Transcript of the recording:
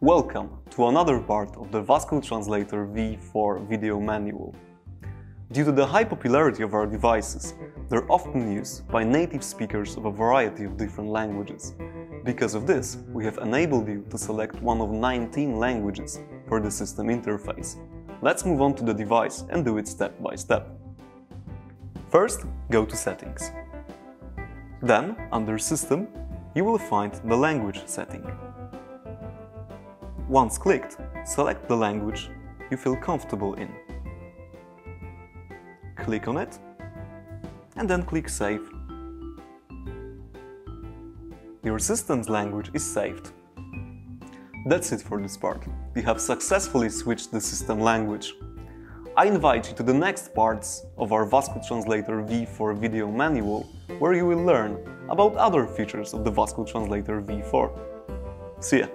Welcome to another part of the Vasco Translator V4 video manual. Due to the high popularity of our devices, they're often used by native speakers of a variety of different languages. Because of this, we have enabled you to select one of 19 languages for the system interface. Let's move on to the device and do it step by step. First, go to Settings. Then, under System, you will find the language setting. Once clicked, select the language you feel comfortable in. Click on it, and then click Save. Your system's language is saved. That's it for this part. You have successfully switched the system language. I invite you to the next parts of our Vasco Translator V4 video manual, where you will learn about other features of the Vasco Translator V4. See ya!